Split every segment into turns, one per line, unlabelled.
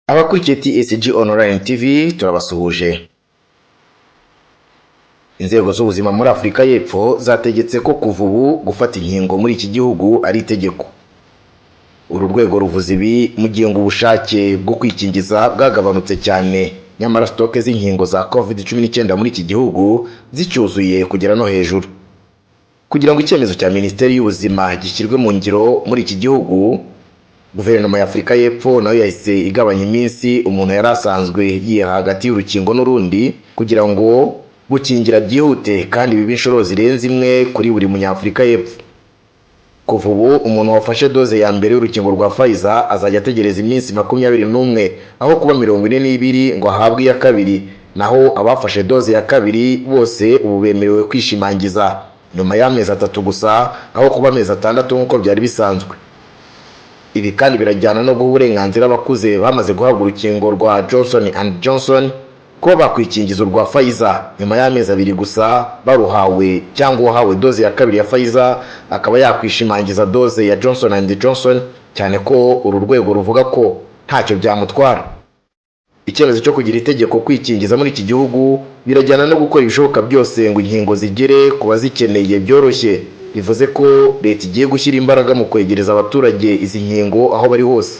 Abakurikiye TSG Online TV turabasuhuje. Inzego z'ubuzima muri Afurika y'Epfo zategetse ko kuva ubu gufata inkingo muri iki gihugu ari itegeko. Uru rwego ruvuze ibi mu gihe ngo ubushake bwo kwikingiza bwagabanutse cyane, nyamara stoke z'inkingo za COVID-19 muri iki gihugu zicyuzuye kugera no hejuru. Kugira ngo icyemezo cya Minisiteri y'Ubuzima gishyirwe mu ngiro muri iki gihugu, Guverinoma ya Afurika y'Epfo nayo yahise igabanya iminsi umuntu yari asanzwe yiha hagati y'urukingo n'urundi kugira ngo gukingira byihute kandi bibe inshuro zirenze imwe kuri buri munyafurika y'Epfo. Kuva ubu umuntu wafashe doze ya mbere y'urukingo rwa Pfizer azajya ategereza iminsi 21 aho kuba 42 ngo ahabwe iya kabiri, naho abafashe doze ya kabiri bose ubu bemerewe kwishimangiza nyuma y'amezi 3 gusa aho kuba amezi 6 nk'uko byari bisanzwe. Ibi kandi birajyana no guha uburenganzira abakuze bamaze guhabwa urukingo rwa Johnson & Johnson ko bakwikingiza urwa Pfizer nyuma y'amezi 2 gusa baruhawe, cyangwa uwahawe doze ya kabiri ya Pfizer akaba yakwishimangiza doze ya Johnson & Johnson, cyane ko uru rwego ruvuga ko ntacyo byamutwara. Icyemezo cyo kugira itegeko kwikingiza muri iki gihugu birajyana no gukora ibishoboka byose ngo inkingo zigere ku bazikeneye byoroshye. Bivuze ko leta igiye gushyira imbaraga mu kwegereza abaturage izi nkingo aho bari hose.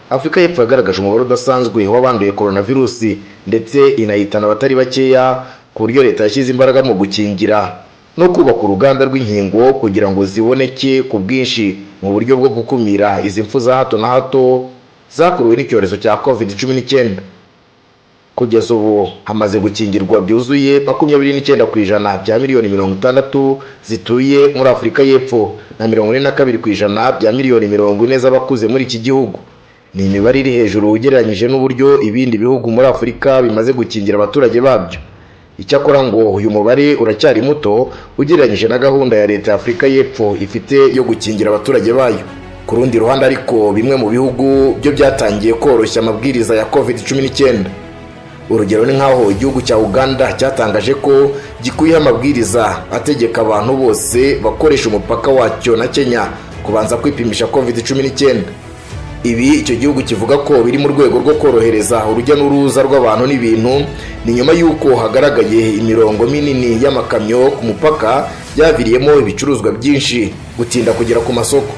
Afurika y'Epfo yagaragaje umubare udasanzwe w'abanduye coronavirus ndetse inahitana abatari bakeya, ku buryo leta yashyize imbaraga mu gukingira no kubaka uruganda rw'inkingo kugira ngo ziboneke ku bwinshi mu buryo bwo gukumira izi mfu za hato na hato zakuruwe n'icyorezo cya COVID-19. Kugeza ubu hamaze gukingirwa byuzuye 29% bya miliyoni 60 zituye muri Afurika y'Epfo na 42% bya miliyoni 40 z'abakuze muri iki gihugu. Ni imibare iri hejuru ugereranyije n'uburyo ibindi bihugu muri Afurika bimaze gukingira abaturage babyo. Icyakora ngo uyu mubare uracyari muto ugereranyije na gahunda ya leta ya Afurika y'Epfo ifite yo gukingira abaturage bayo. Ku rundi ruhande ariko bimwe mu bihugu byo byatangiye koroshya amabwiriza ya COVID-19. Urugero ni nkaho igihugu cya Uganda cyatangaje ko gikuyeho amabwiriza ategeka abantu bose bakoresha umupaka wacyo na Kenya kubanza kwipimisha COVID-19. Ibi icyo gihugu kivuga ko biri mu rwego rwo korohereza urujya n'uruza rw'abantu n'ibintu, ni nyuma y'uko hagaragaye imirongo minini y'amakamyo ku mupaka byaviriyemo ibicuruzwa byinshi gutinda kugera ku masoko.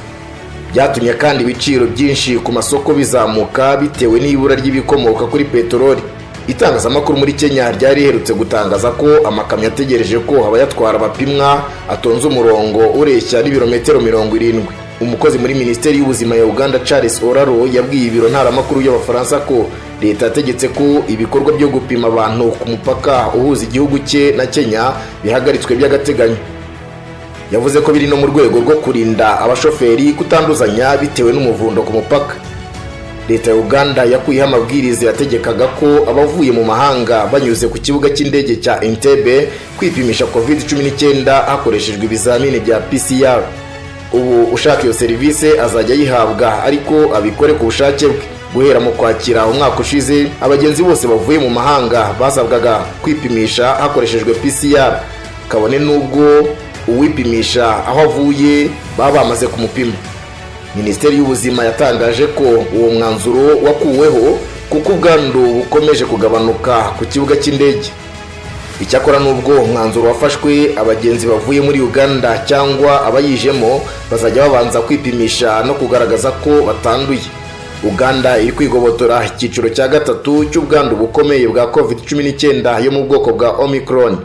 Byatumye kandi ibiciro byinshi ku masoko bizamuka bitewe n'ibura ry'ibikomoka kuri peteroli. Itangazamakuru muri Kenya ryari riherutse gutangaza ko amakamyo ategereje ko abayatwara bapimwa atonze umurongo ureshya n'ibirometero 70. Umukozi muri Minisiteri y'Ubuzima ya Uganda Charles Oraro yabwiye ibiro ntaramakuru y'Abafaransa ko leta yategetse ko ibikorwa byo gupima abantu ku mupaka uhuza igihugu cye na Kenya bihagaritswe by'agateganyo. Yavuze ko biri no mu rwego rwo kurinda abashoferi kutanduzanya bitewe n'umuvundo ku mupaka. Leta ya Uganda yakuyeho amabwiriza yategekaga ko abavuye mu mahanga banyuze ku kibuga cy'indege cya Entebbe kwipimisha COVID-19 hakoreshejwe ibizamini bya PCR. Ubu ushaka iyo serivisi azajya yihabwa ariko abikore ku bushake bwe. Guhera mu Kwakira umwaka ushize abagenzi bose bavuye mu mahanga basabwaga kwipimisha hakoreshejwe PCR, kabone nubwo uwipimisha aho avuye baba bamaze kumupima. Minisiteri y'Ubuzima yatangaje ko uwo mwanzuro wakuweho kuko ubwandu bukomeje kugabanuka ku kibuga cy'indege. Icyakora nubwo umwanzuro wafashwe, abagenzi bavuye muri Uganda cyangwa abayijemo bazajya babanza kwipimisha no kugaragaza ko batanduye. Uganda iri kwigobotora icyiciro cya 3 cy'ubwandu bukomeye bwa COVID-19 yo mu bwoko bwa Omicron.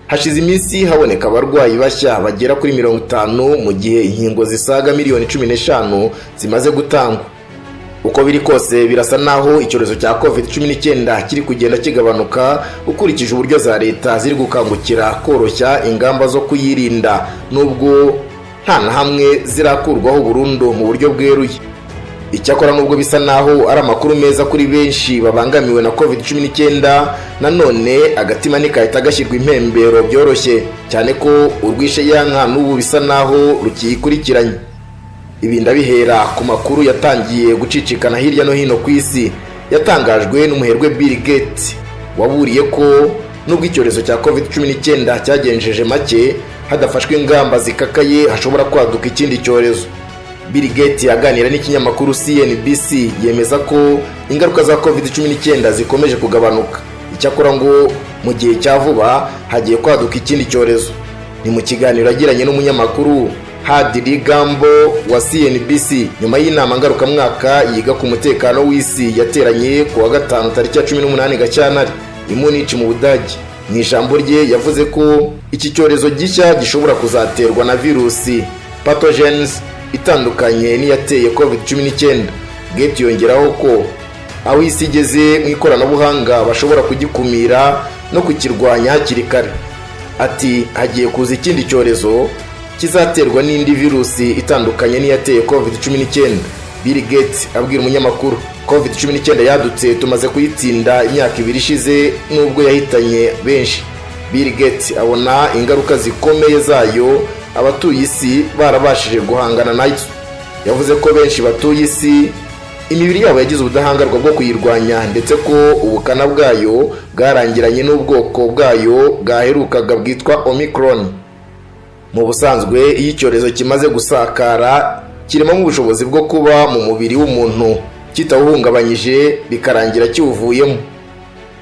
Hashize iminsi haboneka abarwayi bashya bagera kuri 50 mu gihe inkingo zisaga miliyoni 15 zimaze gutangwa. Uko biri kose birasa naho icyorezo cya COVID-19 kiri kugenda kigabanuka ukurikije uburyo za leta ziri gukangukira koroshya ingamba zo kuyirinda, nubwo nta na hamwe zirakurwaho burundu mu buryo bweruye. Icyakora nubwo bisa naho ari amakuru meza kuri benshi babangamiwe na COVID-19, nanone agatima ntikahita gashyirwa impembero byoroshye, cyane ko urwishe yanka n'ubu bisa naho rukiyikurikiranye. Ibi ndabihera ku makuru yatangiye gucicikana hirya no hino ku isi yatangajwe n'umuherwe Bill Gates waburiye ko nubwo icyorezo cya COVID-19 cyagenjeje make hadafashwe ingamba zikakaye hashobora kwaduka ikindi cyorezo. Bill Gates aganira n'ikinyamakuru CNBC yemeza ko ingaruka za COVID-19 zikomeje kugabanuka. Icyakora ngo mu gihe cya vuba hagiye kwaduka ikindi cyorezo. Ni mu kiganiro agiranye n'umunyamakuru Hadley Gambo wa CNBC nyuma y'inama ngarukamwaka yiga ku mutekano w'isi yateranye ku wa gatanu tariki ya 18 Gashyantare i Munich mu Budage. Mu ijambo rye yavuze ko iki cyorezo gishya gishobora kuzaterwa na virusi pathogens itandukanye n'iyateye COVID-19. Gates yongeraho ko aho isi igeze mu ikoranabuhanga bashobora kugikumira no kukirwanya hakiri kare. Ati hagiye kuza ikindi cyorezo kizaterwa n'indi virusi itandukanye n'iyateye COVID-19. Bill Gates abwira umunyamakuru COVID-19 yadutse tumaze kuyitsinda imyaka 2 ishize nubwo yahitanye benshi. Bill Gates abona ingaruka zikomeye zayo abatuye isi barabashije guhangana nayo. Yavuze ko benshi batuye isi imibiri yabo yagize ubudahangarwa bwo kuyirwanya ndetse ko ubukana bwayo bwarangiranye n'ubwoko bwayo bwaherukaga bwitwa Omicron. Mu busanzwe iyo icyorezo kimaze gusakara kirimo ubushobozi bwo kuba mu mubiri w'umuntu kitawuhungabanyije bikarangira kiwuvuyemo.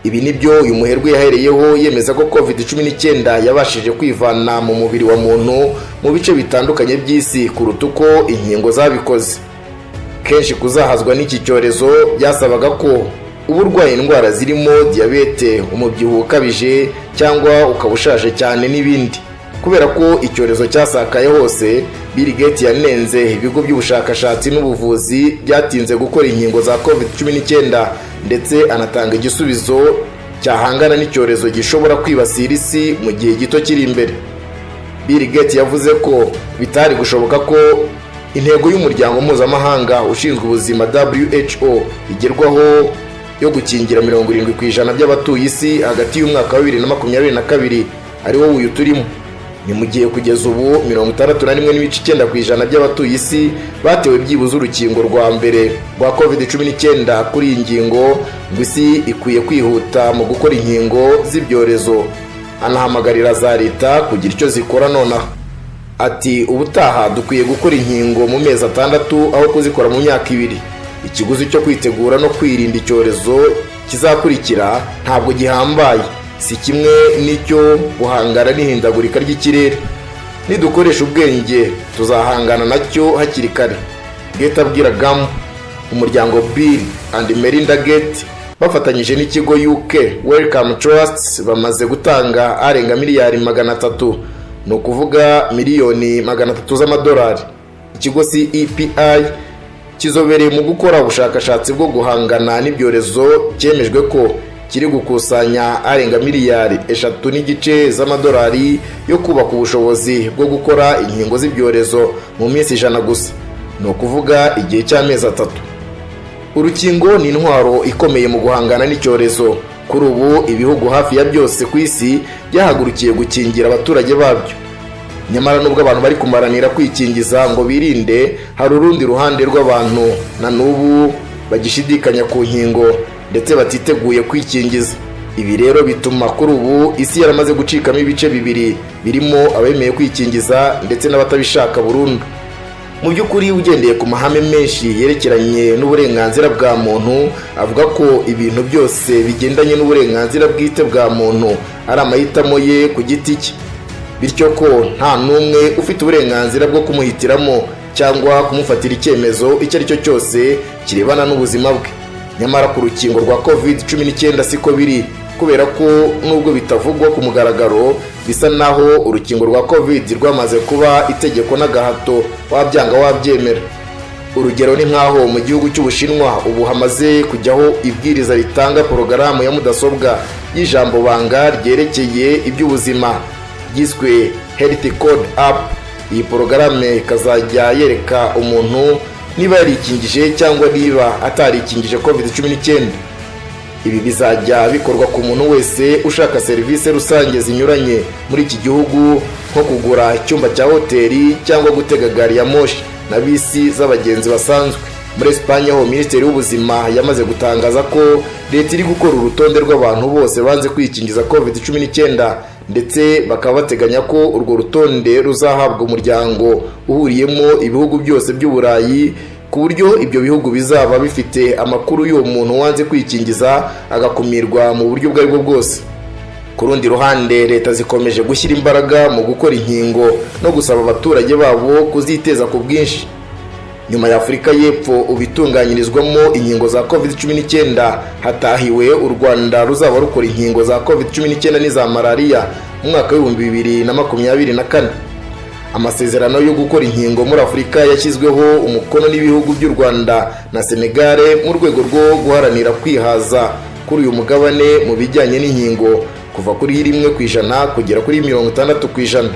Ibi nibyo uyu muherwe yahereyeho yemeza ko COVID-19 yabashije kwivana mu mubiri wa muntu mu bice bitandukanye by'isi kuruta uko inkingo zabikoze. Kenshi kuzahazwa n'iki cyorezo byasabaga ko uburwaye indwara zirimo diabete, umubyibuho ukabije cyangwa ukabushaje cyane n'ibindi. Kubera ko icyorezo cyasakaye hose, Bill Gates yanenze ibigo by'ubushakashatsi n'ubuvuzi byatinze gukora inkingo za COVID-19 ndetse anatanga igisubizo cyahangana n'icyorezo gishobora kwibasira isi mu gihe gito kiri imbere. Bill Gates yavuze ko bitari gushoboka ko intego y'umuryango mpuzamahanga ushinzwe ubuzima WHO igerwaho yo gukingira 70% by'abatuye isi hagati y'umwaka wa 2022 ari wo uyu turimo. Ni mu gihe kugeza ubu 61.9% by'abatuye isi batewe byibuze urukingo rwa mbere rwa COVID-19. Kuri iyi ngingo ngo isi ikwiye kwihuta mu gukora inkingo z'ibyorezo. Anahamagarira za leta kugira icyo zikora nonaha. Ati ubutaha dukwiye gukora inkingo mu mezi 6 aho kuzikora mu myaka 2. Ikiguzi cyo kwitegura no kwirinda icyorezo kizakurikira ntabwo gihambaye, si kimwe n'icyo guhangana n'ihindagurika ry'ikirere. Nidukoresha ubwenge tuzahangana nacyo hakiri kare. Gates abwira Gambo umuryango Bill and Melinda Gates bafatanyije n'ikigo UK Wellcome Trust bamaze gutanga arenga miliyari 300, ni ukuvuga miliyoni 300 z'amadolari. Ikigo CEPI kizobereye mu gukora ubushakashatsi bwo guhangana n'ibyorezo cyemejwe ko kiri gukusanya arenga miliyari 3.5 z'amadolari yo kubaka ubushobozi bwo gukora inkingo z'ibyorezo mu minsi 100 gusa, ni ukuvuga igihe cy'amezi 3. Urukingo ni intwaro ikomeye mu guhangana n'icyorezo. Kuri ubu ibihugu hafi ya byose ku isi byahagurukiye gukingira abaturage babyo. Nyamara nubwo abantu bari kumaranira kwikingiza ngo birinde, hari urundi ruhande rw'abantu na n'ubu bagishidikanya ku nkingo ndetse batiteguye kwikingiza. Ibi rero bituma kuri ubu isi yaramaze gucikamo ibice bibiri, birimo abemeye kwikingiza ndetse n'abatabishaka burundu. Mu by'ukuri ugendeye ku mahame menshi yerekeranye n'uburenganzira bwa muntu, avuga ko ibintu byose bigendanye n'uburenganzira bwite bwa muntu ari amahitamo ye ku giti cye, bityo ko nta n'umwe ufite uburenganzira bwo kumuhitiramo cyangwa kumufatira icyemezo icyo ari cyo cyose kirebana n'ubuzima bwe. Nyamara ku rukingo rwa COVID-19 siko biri, kubera ko nubwo bitavugwa ku mugaragaro bisa naho urukingo rwa COVID rwamaze kuba itegeko n'agahato, wabyanga wabyemera. Urugero ni nkaho mu gihugu cy'Ubushinwa ubu hamaze kujyaho ibwiriza ritanga porogaramu ya mudasobwa y'ijambo banga ryerekeye iby'ubuzima yiswe Health Code App. Iyi porogaramu ikazajya yereka umuntu niba yarikingije cyangwa niba atarikingije COVID-19. Ibi bizajya bikorwa ku muntu wese ushaka serivisi rusange zinyuranye muri iki gihugu, nko kugura icyumba cya hoteli cyangwa gutega gari ya moshi na bisi z'abagenzi basanzwe. Muri Espagne ho Minisiteri y'Ubuzima yamaze gutangaza ko leta iri gukora urutonde rw'abantu bose banze kwikingiza COVID-19 ndetse bakaba bateganya ko urwo rutonde ruzahabwa umuryango uhuriyemo ibihugu byose by'Uburayi, ku buryo ibyo bihugu bizaba bifite amakuru y'uwo muntu wanze kwikingiza agakumirwa mu buryo ubwo aribwo bwose. Ku rundi ruhande, leta zikomeje gushyira imbaraga mu gukora inkingo no gusaba abaturage babo kuziteza ku bwinshi. Nyuma ya Afurika y'Epfo ubitunganyirizwamo inkingo za COVID-19, hatahiwe u Rwanda ruzaba rukora inkingo za COVID-19 n'iza malaria mu mwaka wa 2024. Amasezerano yo gukora inkingo muri Afurika yashyizweho umukono n'ibihugu by'u Rwanda na Senegal mu rwego rwo guharanira kwihaza kuri uyu mugabane mu bijyanye n'inkingo, kuva kuri 1% kugera kuri 60%.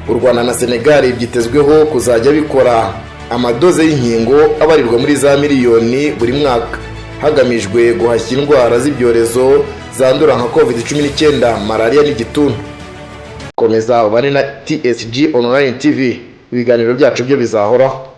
U Rwanda na Senegal byitezweho kuzajya bikora amadoze y'inkingo abarirwa muri za miliyoni buri mwaka, hagamijwe guhashya indwara z'ibyorezo zandura nka COVID-19, malaria n'igituntu. Komeza ubane na TSG Online TV, ibiganiro byacu byo bizahoraho.